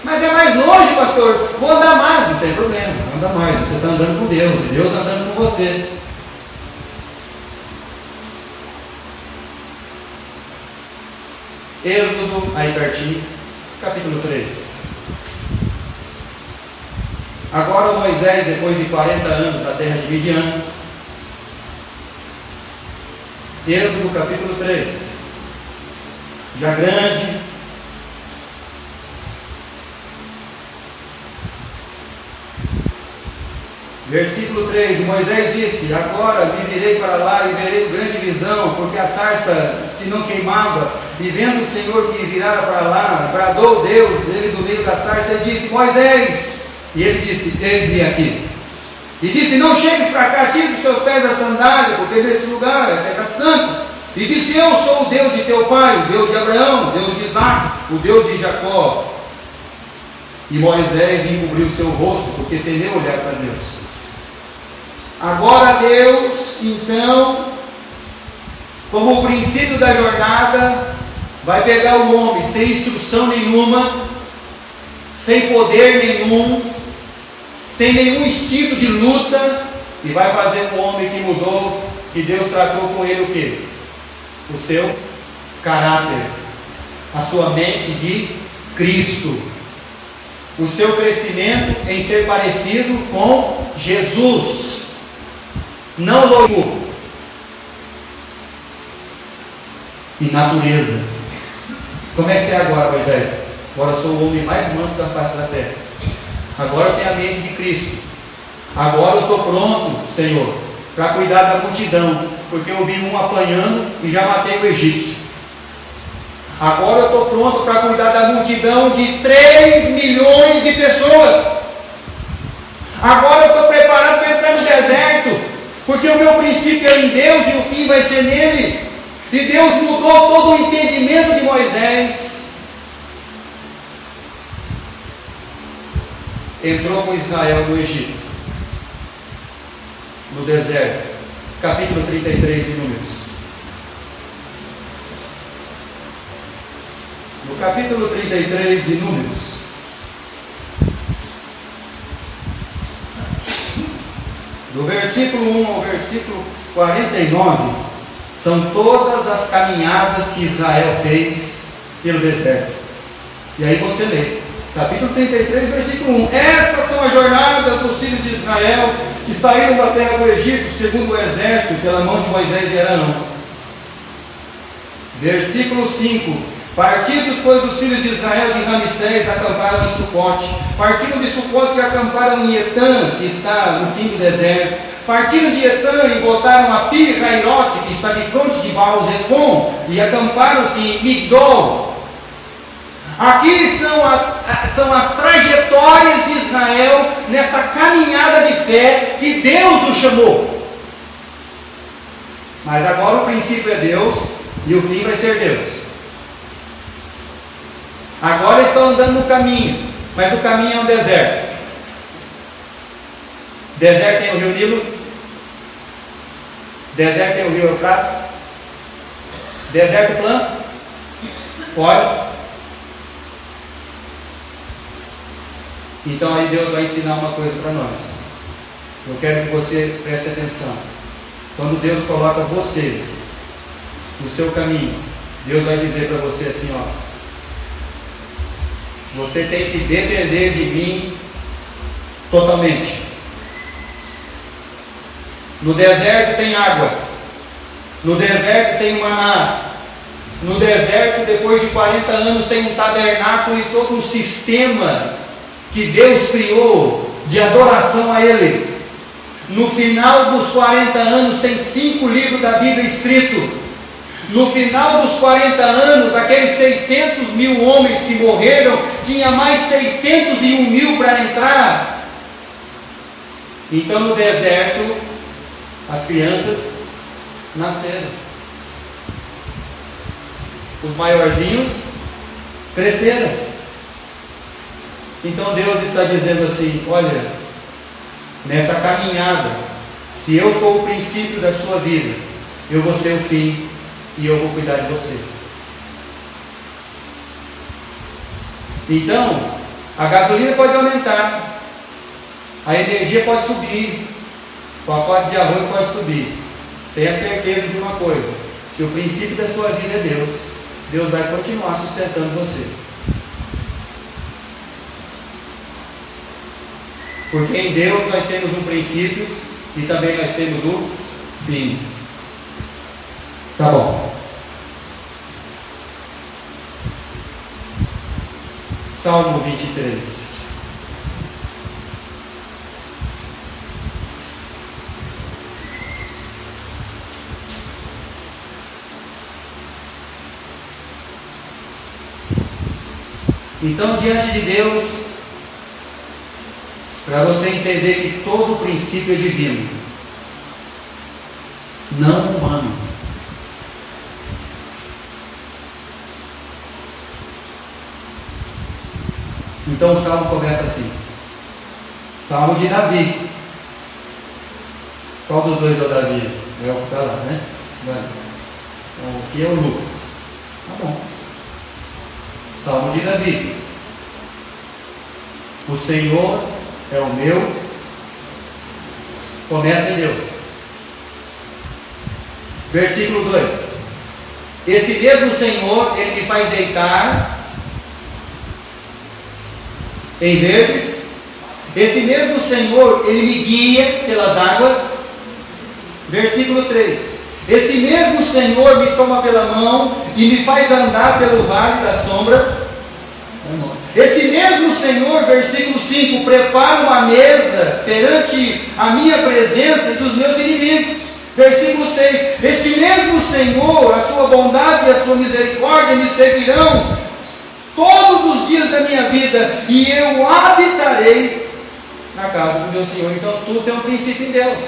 Mas é mais longe, pastor. Vou andar mais. Não tem problema, anda mais. Você está andando com Deus, e Deus andando com você. Êxodo, aí pertinho, capítulo 3. Agora Moisés, depois de 40 anos na terra de Midian. Êxodo capítulo 3. Já grande. Versículo 3, Moisés disse: agora me virei para lá e verei grande visão, porque a sarça se não queimava. E vendo o Senhor que virara para lá, bradou Deus dele do meio da sarça e disse: Moisés! E ele disse: eis-me aqui. E disse: não chegues para cá, tire dos seus pés a sandália, porque nesse lugar é terra santa. E disse: eu sou o Deus de teu pai, o Deus de Abraão, o Deus de Isaac, o Deus de Jacó. E Moisés encobriu seu rosto, porque temeu olhar para Deus. Agora Deus, então, como o princípio da jornada, vai pegar o homem sem instrução nenhuma, sem poder nenhum, sem nenhum instinto de luta, e vai fazer um homem que mudou, que Deus tratou com ele o quê? O seu caráter, a sua mente de Cristo, o seu crescimento em ser parecido com Jesus. Não louco e natureza. Como é que você é agora, Moisés? Agora eu sou o homem mais manso da face da terra. Agora eu tenho a mente de Cristo. Agora eu estou pronto, Senhor, para cuidar da multidão, porque eu vi um apanhando e já matei o egípcio. Agora eu estou pronto para cuidar da multidão de 3 milhões de pessoas. Agora eu estou preparado para entrar no deserto, porque o meu princípio é em Deus e o fim vai ser nele. E Deus mudou todo o entendimento de Moisés. Entrou com Israel no Egito, no deserto. Capítulo 33 de Números. No capítulo 33 de Números, do versículo 1 ao versículo 49, são todas as caminhadas que Israel fez pelo deserto. E aí você lê, capítulo 33, versículo 1: estas são as jornadas dos filhos de Israel que saíram da terra do Egito, segundo o exército, pela mão de Moisés e Arão. Versículo 5: partidos, pois, os filhos de Israel de Ramsés acamparam em Sucote. Partiram de Sucote e acamparam em Etã, que está no fim do deserto. Partiram de Etã e voltaram a Pi-Hairote, que está de fronte de Baal-Zephon, e acamparam-se em Migdol. Aqui são as trajetórias de Israel nessa caminhada de fé que Deus o chamou. Mas agora o princípio é Deus e o fim vai ser Deus. Agora estão andando no caminho, mas o caminho é um deserto. Deserto tem o rio Nilo, deserto tem o rio Eufrates, deserto plano, pode. Então aí Deus vai ensinar uma coisa para nós. Eu quero que você preste atenção. Quando Deus coloca você no seu caminho, Deus vai dizer para você assim, ó: você tem que depender de mim totalmente. No deserto tem água, no deserto tem um maná, no deserto, depois de 40 anos, tem um tabernáculo e todo um sistema que Deus criou de adoração a Ele. No final dos 40 anos, tem 5 livros da Bíblia escritos. No final dos 40 anos, aqueles 600 mil homens que morreram, tinha mais 601 mil para entrar. Então no deserto, as crianças nasceram. Os maiorzinhos cresceram. Então Deus está dizendo assim: olha, nessa caminhada, se eu for o princípio da sua vida, eu vou ser o fim. E eu vou cuidar de você. Então, a gasolina pode aumentar, a energia pode subir, o pacote de arroz pode subir. Tenha certeza de uma coisa: se o princípio da sua vida é Deus, Deus vai continuar sustentando você. Porque em Deus nós temos um princípio e também nós temos o fim. Tá bom. Salmo 23. Então, diante de Deus, para você entender que todo princípio é divino, não humano. Então o salmo começa assim. Salmo de Davi. Qual dos dois é o Davi? É o que está lá, né? O que é o Lucas? Tá bom. Salmo de Davi. O Senhor é o meu. Começa em Deus. Versículo 2. Esse mesmo Senhor, Ele me faz deitar em verdes. Esse mesmo Senhor, Ele me guia pelas águas. Versículo 3. Esse mesmo Senhor me toma pela mão e me faz andar pelo vale da sombra. Esse mesmo Senhor, versículo 5, prepara uma mesa perante a minha presença e dos meus inimigos. Versículo 6, este mesmo Senhor, a sua bondade e a sua misericórdia me seguirão todos os dias da minha vida, e eu habitarei na casa do meu Senhor. Então tudo tem um princípio em Deus.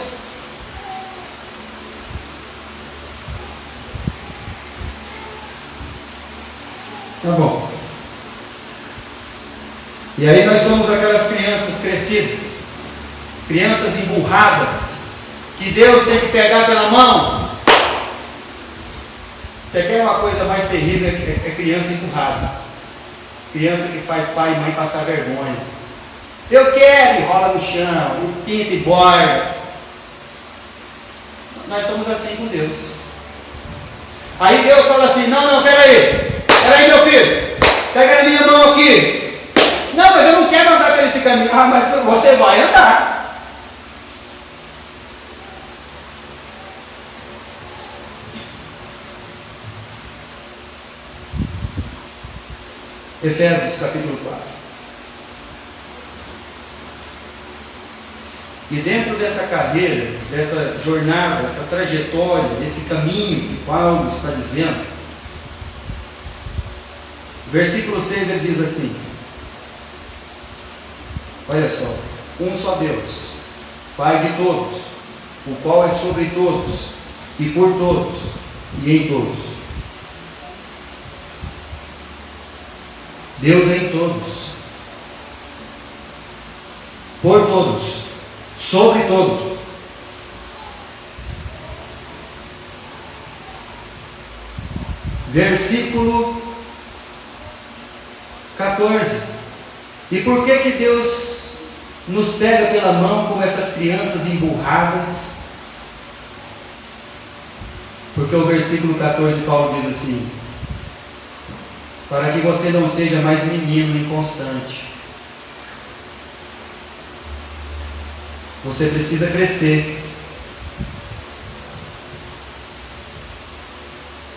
Tá bom. E aí nós somos aquelas crianças crescidas, crianças emburradas, que Deus tem que pegar pela mão. Você quer uma coisa mais terrível? É criança empurrada. Criança que faz pai e mãe passar vergonha. Eu quero, e rola no chão, e pinta e borda. Nós somos assim com Deus. Aí Deus fala assim: não, peraí, meu filho, pega na minha mão aqui. Não, mas eu não quero andar por esse caminho. Ah, mas você vai andar. Efésios capítulo 4. E dentro dessa carreira, dessa jornada, dessa trajetória, desse caminho que Paulo está dizendo, versículo 6 ele diz assim: olha só, um só Deus, Pai de todos, o qual é sobre todos, e por todos, e em todos. Deus é em todos, por todos, sobre todos. Versículo 14. E por que Deus nos pega pela mão como essas crianças emburradas? Porque o versículo 14 de Paulo diz assim: para que você não seja mais menino inconstante. Você precisa crescer.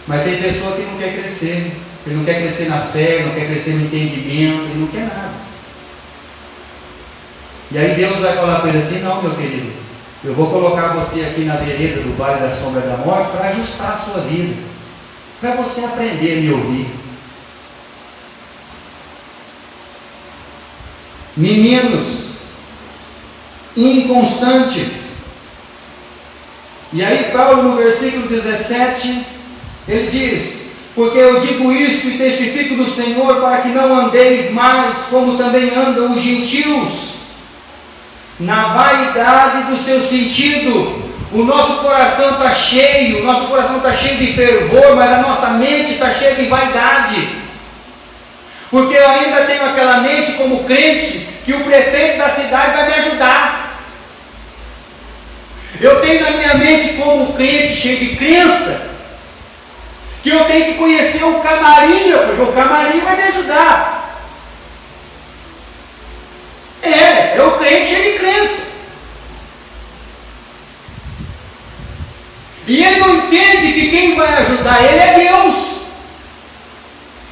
Mas tem pessoa que não quer crescer. Ele não quer crescer na fé, não quer crescer no entendimento, ele não quer nada. E aí Deus vai falar para ele assim: não, meu querido, eu vou colocar você aqui na vereda do vale da sombra da morte para ajustar a sua vida, para você aprender a me ouvir. Meninos inconstantes. E aí Paulo no versículo 17 ele diz: porque eu digo isto e testifico do Senhor, para que não andeis mais como também andam os gentios, na vaidade do seu sentido. O nosso coração está cheio, de fervor, mas a nossa mente está cheia de vaidade. Porque eu ainda tenho aquela mente como crente, que o prefeito da cidade vai me ajudar. Eu tenho na minha mente como crente cheio de crença, que eu tenho que conhecer o camarim, porque o camarim vai me ajudar. É o crente cheio de crença. E ele não entende que quem vai ajudar ele é Deus.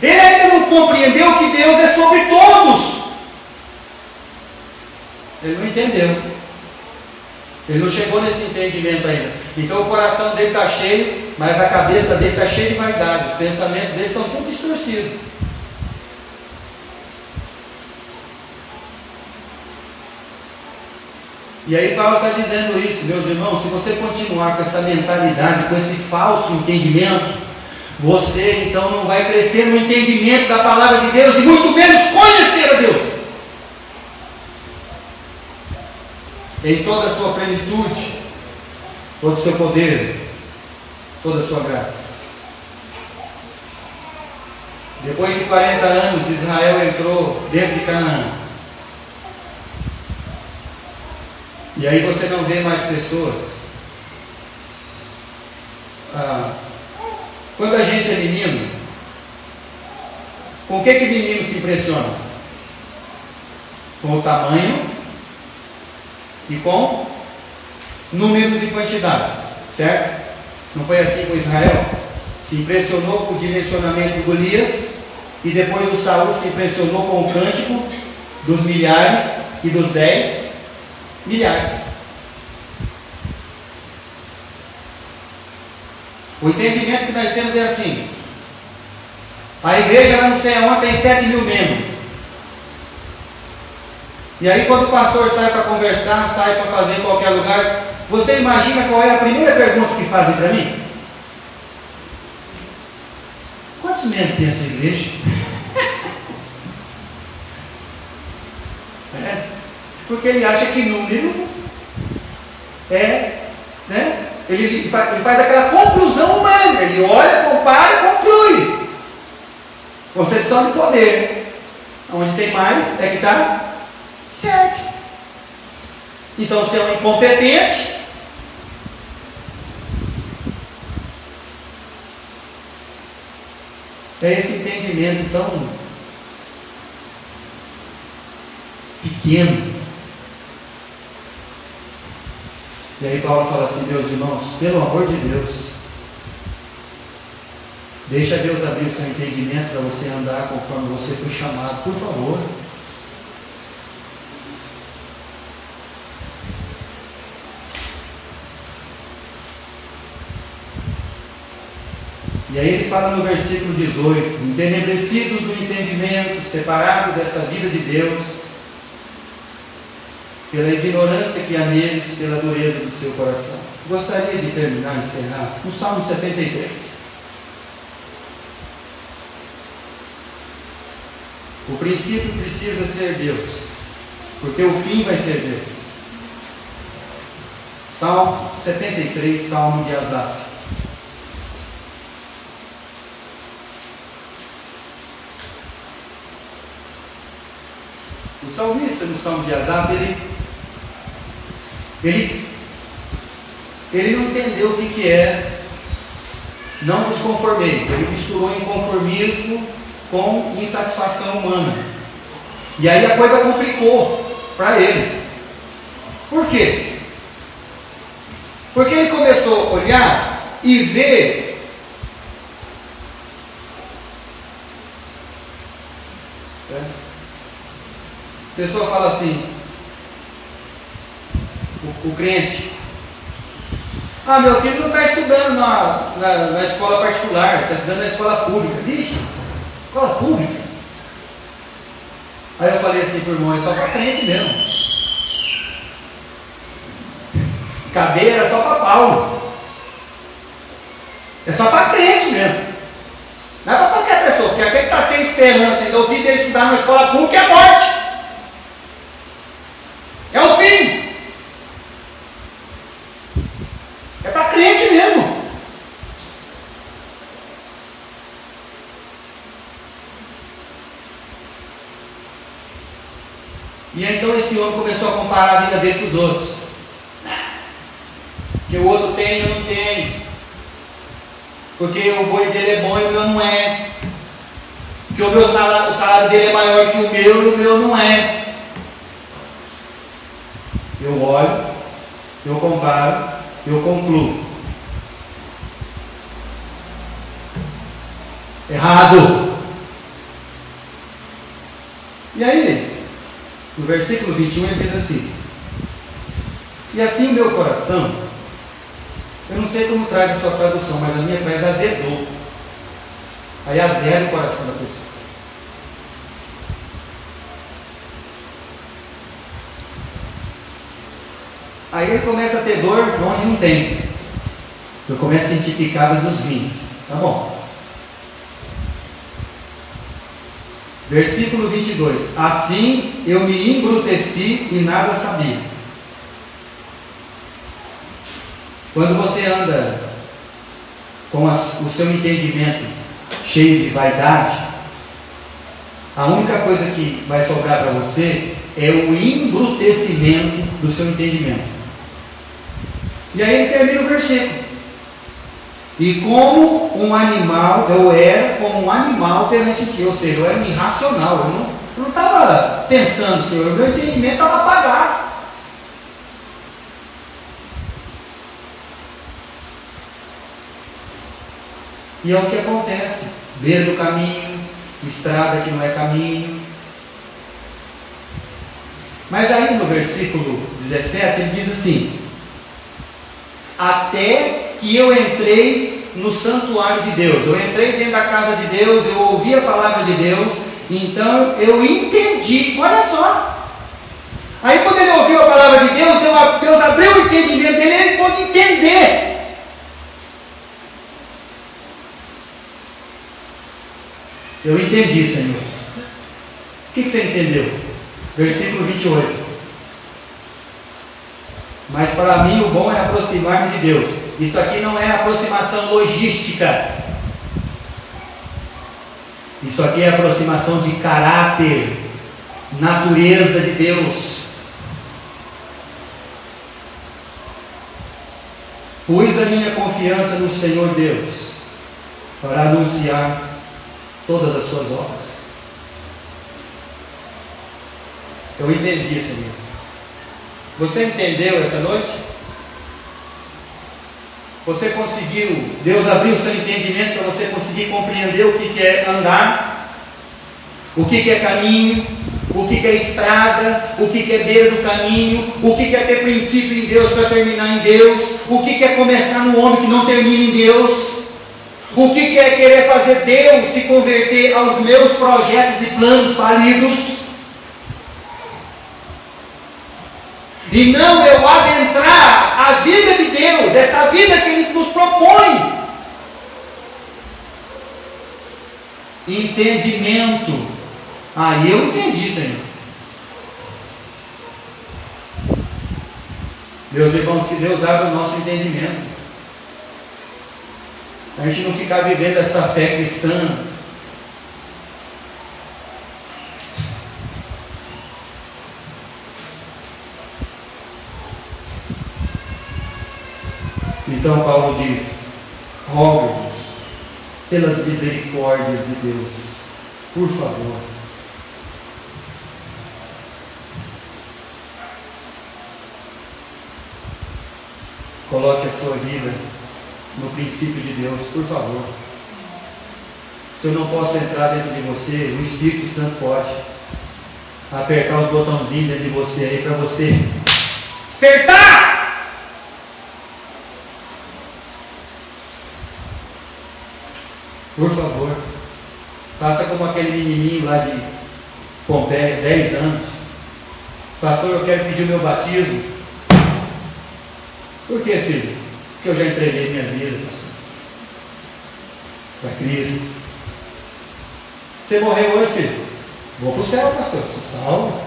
Ele ainda não compreendeu que Deus é sobre todos. Ele não entendeu. Ele não chegou nesse entendimento ainda. Então o coração dele está cheio, mas a cabeça dele está cheia de vaidade. Os pensamentos dele são tudo distorcidos. E aí Paulo está dizendo isso, meus irmãos, se você continuar com essa mentalidade, com esse falso entendimento, você então não vai crescer no entendimento da palavra de Deus e muito menos conhecer a Deus em toda a sua plenitude, todo o seu poder, toda a sua graça. Depois de 40 anos, Israel entrou dentro de Canaã. E aí você não vê mais pessoas. Quando a gente é menino, com o que menino se impressiona? Com o tamanho e com números e quantidades, certo? Não foi assim com Israel? Se impressionou com o dimensionamento de Golias, e depois o Saul se impressionou com o cântico dos milhares e dos 10 milhares. O entendimento que nós temos é assim: a igreja lá não sei aonde tem 7 mil membros. E aí quando o pastor sai para conversar, sai para fazer em qualquer lugar, você imagina qual é a primeira pergunta que fazem para mim? Quantos membros tem essa igreja? Porque ele acha que número né? Ele faz aquela conclusão humana, ele olha, compara e conclui. Concepção de poder. Onde tem mais é que está certo. Então, se é um incompetente, é esse entendimento tão pequeno. E aí Paulo fala assim: meus irmãos, pelo amor de Deus, deixa Deus abrir o seu entendimento para você andar conforme você foi chamado, por favor. E aí ele fala no versículo 18: entenebrecidos do entendimento, separados dessa vida de Deus, pela ignorância que há neles, pela dureza do seu coração. Gostaria de terminar, encerrar, no Salmo 73. O princípio precisa ser Deus, porque o fim vai ser Deus. Salmo 73, Salmo de Asaf. O salmista no Salmo de Asaf, ele não entendeu o que é não nos conformei. Ele misturou inconformismo com insatisfação humana. E aí a coisa complicou para ele. Por quê? Porque ele começou a olhar e ver a pessoa fala assim, o crente: ah, meu filho não está estudando na escola particular, está estudando na escola pública. Vixe, escola pública? Aí eu falei assim para o irmão: é só para crente mesmo. Cadeira é só para Paulo. É só para crente mesmo. Não é para qualquer pessoa, porque aquele que está sem esperança ainda, o fim dele estudar na escola pública é morte. É o fim. É para crente mesmo. E então esse homem começou a comparar a vida dele com os outros. Que o outro tem e eu não tenho. Porque o boi dele é bom e o meu não é. Que o salário dele é maior que o meu e o meu não é. Eu olho, eu comparo, eu concluo. Errado. E aí, no versículo 21 ele diz assim: e assim o meu coração, eu não sei como traz a sua tradução, mas a minha traz azedou. Aí azeda o coração da pessoa. Aí ele começa a ter dor onde não tem. Eu começo a sentir picadas nos rins. Tá bom. Versículo 22. Assim eu me embruteci e nada sabia. Quando você anda com o seu entendimento cheio de vaidade, a única coisa que vai sobrar para você é o embrutecimento do seu entendimento. E aí ele termina o versículo. E como um animal, eu era como um animal perante ti, ou seja, eu era um irracional, eu não estava pensando, Senhor, o meu entendimento estava apagado. E é o que acontece, beira do caminho, estrada que não é caminho. Mas aí no versículo 17 ele diz assim: até que eu entrei no santuário de Deus, eu entrei dentro da casa de Deus, eu ouvi a palavra de Deus, então eu entendi, olha só. Aí quando ele ouviu a palavra de Deus, Deus abriu o entendimento dele, ele pôde entender. Eu entendi, Senhor. O que você entendeu? Versículo 28. Mas para mim o bom é aproximar-me de Deus. Isso aqui não é aproximação logística. Isso aqui é aproximação de caráter, natureza de Deus. Pus a minha confiança no Senhor Deus para anunciar todas as suas obras. Eu entendi, Senhor. Você entendeu essa noite? Você conseguiu, Deus abriu o seu entendimento para você conseguir compreender o que é andar, o que é caminho, o que é estrada, o que é beira do caminho, o que é ter princípio em Deus para terminar em Deus, o que é começar no homem que não termina em Deus, o que é querer fazer Deus se converter aos meus projetos e planos falidos. E não eu adentrar a vida de Deus, essa vida que Ele nos propõe. Entendimento. Aí eu entendi, Senhor. Meus irmãos, que Deus abra o nosso entendimento. A gente não ficar vivendo essa fé cristã Então Paulo diz: rogo-vos pelas misericórdias de Deus, por favor, coloque a sua vida no princípio de Deus, por favor. Se eu não posso entrar dentro de você, o Espírito Santo pode apertar os botãozinhos dentro de você aí para você despertar. Por favor, faça como aquele menininho lá de Pompeia, 10 anos. Pastor, eu quero pedir o meu batismo. Por que, filho? Porque eu já entreguei minha vida, pastor, para Cristo. Você morreu hoje, filho? Vou para o céu, pastor, sou salvo.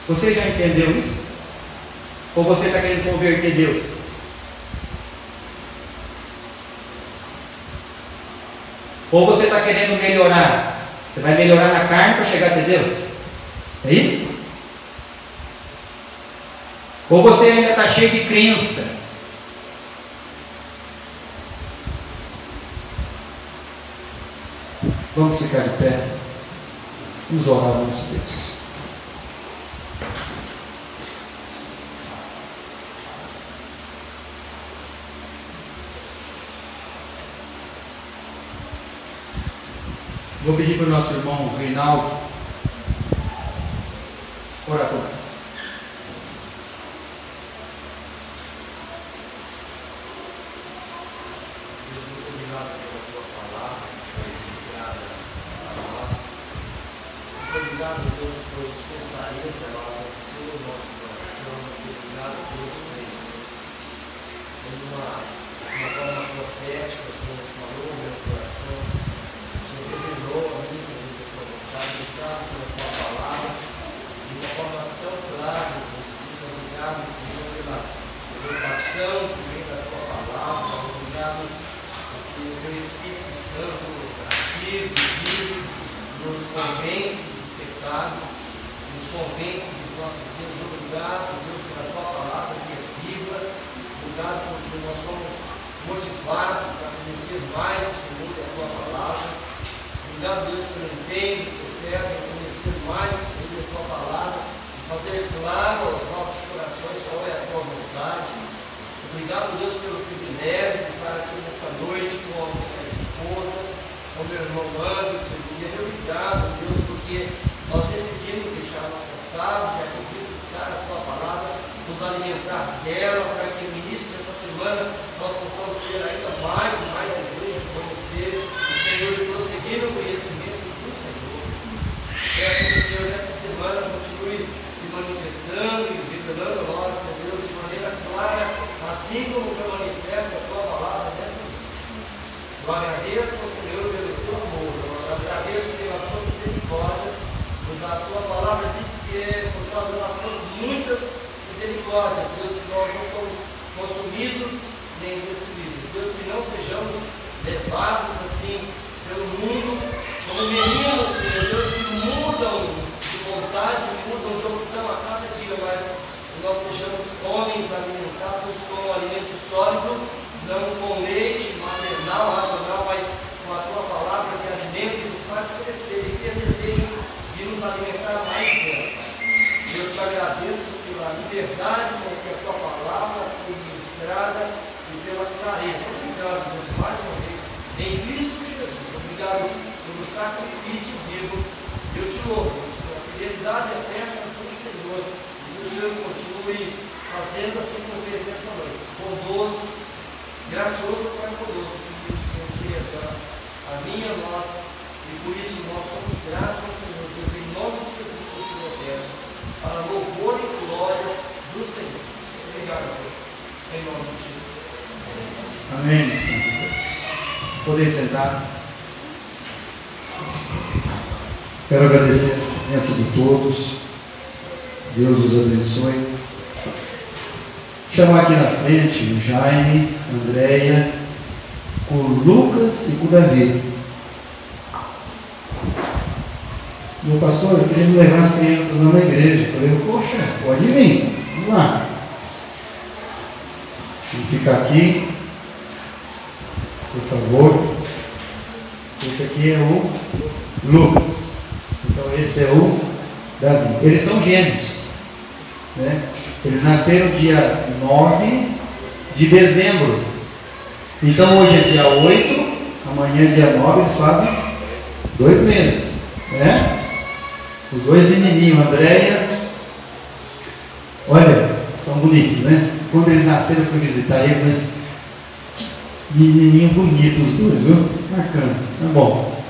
Você já entendeu isso? Ou você está querendo converter Deus? Ou você está querendo melhorar? Você vai melhorar na carne para chegar até Deus? É isso? Ou você ainda está cheio de crença? Vamos ficar de pé. Vamos orar ao nosso Deus. Vou pedir para o nosso irmão Reinaldo orar por nós. Muito obrigado pela tua palavra, que foi ministrada a nós. Muito obrigado, Deus, por sua clareza, ela abençoa o nosso coração, obrigado por Deus fez. Em uma forma profética, o Senhor falou no meu coração, o Senhor revelou a mim sobre a tua vontade, obrigado pela tua palavra, de uma forma tão clara e precisa. Obrigado, Senhor, pela vocação que vem da tua palavra, obrigado porque o teu Espírito Santo ativo e vivo nos convence do pecado, nos convence de nossos erros. Obrigado, Deus, pela tua palavra que é viva. Obrigado porque nós somos motivados a conhecer mais o Senhor e a tua palavra. Obrigado, Deus, pelo empenho que tu serve em conhecer mais o Senhor e a tua palavra, e fazer claro aos nossos corações qual é a tua vontade. Obrigado, Deus, pelo privilégio de estar aqui nesta noite com a minha esposa, com o meu irmão Anderson. Obrigado, Deus, porque nós decidimos deixar nossas casas e aqui buscar a tua palavra, nos alimentar dela, para que no início dessa semana nós possamos ter ainda mais e mais desejo de conhecer o Senhor e prosseguir no conhecimento do Senhor. Peço que o Senhor nessa semana continue se manifestando e revelando a nós, Senhor, de maneira clara, assim como foi manifesta a tua palavra nessa noite. Eu agradeço ao Senhor pelo teu amor, eu agradeço pela tua misericórdia, pois a tua palavra diz que é por causa das tuas muitas misericórdias, Deus, que nós não somos consumidos nem destruídos. Deus, que não sejamos levados assim pelo mundo como meninos, Senhor, Deus, que mudam de vontade, mudam de opção a cada dia, mas que nós sejamos homens alimentados com alimento sólido, não com leite maternal, racional, mas com a tua palavra que alimenta e nos faz crescer e ter desejo de nos alimentar mais dela. Eu te agradeço pela liberdade com que a tua palavra foi ministrada e pela clareza. Obrigado, Deus, mais uma vez, em Cristo Jesus. Obrigado pelo sacrifício vivo. Eu te louvo, Deus, pela fidelidade eterna do Senhor. E que o Senhor continue fazendo assim como fez nessa noite. Bondoso, gracioso para conosco. Que o Senhor seja a mim e a nós. E por isso nós somos gratos ao Senhor, Deus, em nome de Jesus, que o Senhor quer, para louvor e glória do Senhor. Obrigado, Deus. Em nome de Jesus. Amém, Santo Deus. Podem sentar. Quero agradecer a presença de todos. Deus os abençoe. Chamar aqui na frente o Jaime, a Andréia, o Lucas e o Davi. Meu pastor, eu queria levar as crianças lá na igreja. Eu falei, poxa, pode vir, vamos lá. Vamos ficar aqui, por favor. Esse aqui é o Lucas. Então esse é o Davi. Eles são gêmeos, né? Eles nasceram dia 9 de dezembro. Então hoje é dia 8, amanhã é dia 9, eles fazem 2 meses, né? Os dois menininhos, Andréia, olha, são bonitos, né? Quando eles nasceram, eu fui visitar eles, mas menininho bonito os dois, viu? Bacana, tá bom.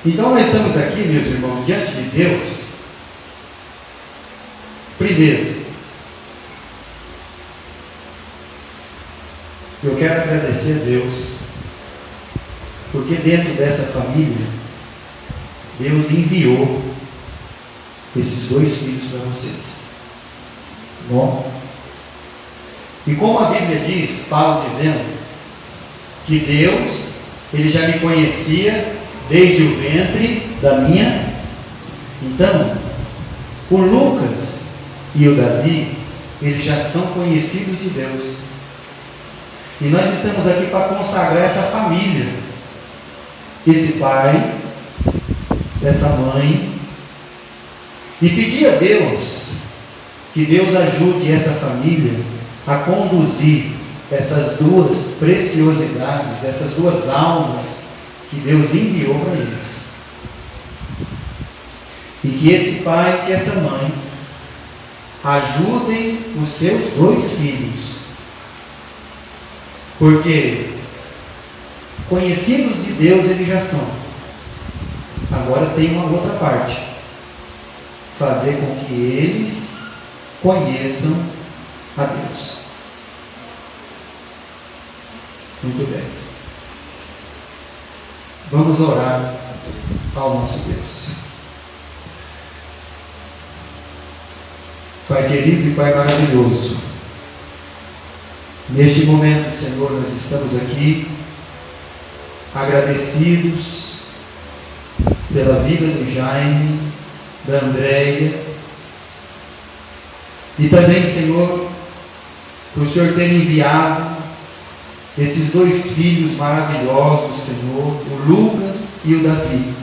Então nós estamos aqui, meus irmãos, diante de Deus. Primeiro, eu quero agradecer a Deus, porque dentro dessa família, Deus enviou esses 2 filhos para vocês. Bom? E como a Bíblia diz, Paulo dizendo que Deus, Ele já me conhecia desde o ventre da minha. Então, o Lucas e o Davi, eles já são conhecidos de Deus. E nós estamos aqui para consagrar essa família, esse pai, essa mãe, e pedir a Deus que Deus ajude essa família a conduzir essas 2 preciosidades, essas 2 almas que Deus enviou para eles. E que esse pai e essa mãe ajudem os seus 2 filhos, porque conhecidos de Deus eles já são. Agora tem uma outra parte: fazer com que eles conheçam a Deus. Muito bem. Vamos orar ao nosso Deus. Pai querido e Pai maravilhoso, neste momento, Senhor, nós estamos aqui agradecidos pela vida do Jaime, da Andréia, e também, Senhor, por o Senhor ter enviado esses dois filhos maravilhosos, Senhor, o Lucas e o Davi.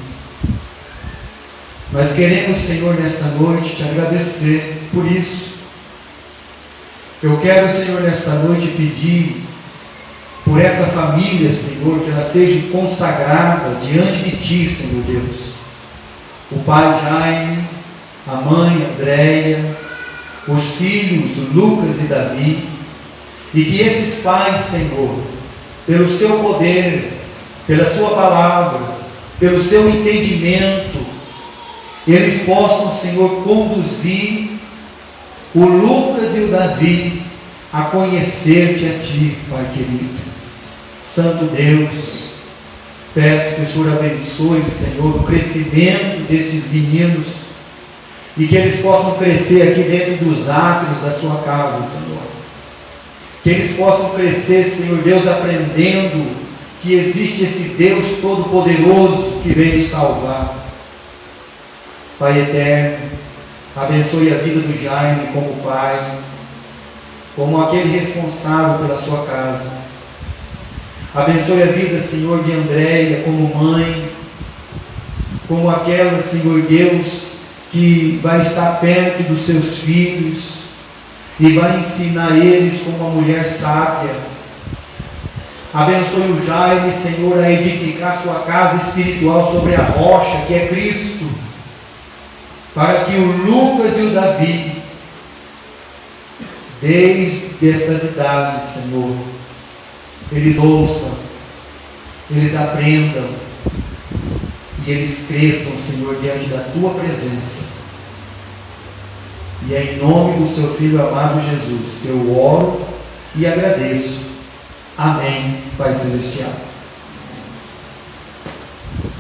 Nós queremos, Senhor, nesta noite te agradecer por isso. Eu quero, Senhor, nesta noite pedir por essa família, Senhor, que ela seja consagrada diante de Ti, Senhor Deus. O pai Jaime, a mãe Andréia, os filhos Lucas e Davi, e que esses pais, Senhor, pelo seu poder, pela sua palavra, pelo seu entendimento, eles possam, Senhor, conduzir o Lucas e o Davi a conhecer-te a Ti, Pai querido. Santo Deus, peço que o Senhor abençoe, Senhor, o crescimento destes meninos e que eles possam crescer aqui dentro dos átrios da sua casa, Senhor. Que eles possam crescer, Senhor Deus, aprendendo que existe esse Deus Todo-Poderoso que veio salvar. Pai eterno, abençoe a vida do Jaime como pai, como aquele responsável pela sua casa. Abençoe a vida, Senhor, de Andréia como mãe, como aquela, Senhor Deus, que vai estar perto dos seus filhos e vai ensinar eles como uma mulher sábia. Abençoe o Jaime, Senhor, a edificar sua casa espiritual sobre a rocha, que é Cristo, para que o Lucas e o Davi, desde estas idades, Senhor, eles ouçam, eles aprendam e eles cresçam, Senhor, diante da Tua presença. E é em nome do Seu Filho amado Jesus que eu oro e agradeço. Amém, Pai Celestial.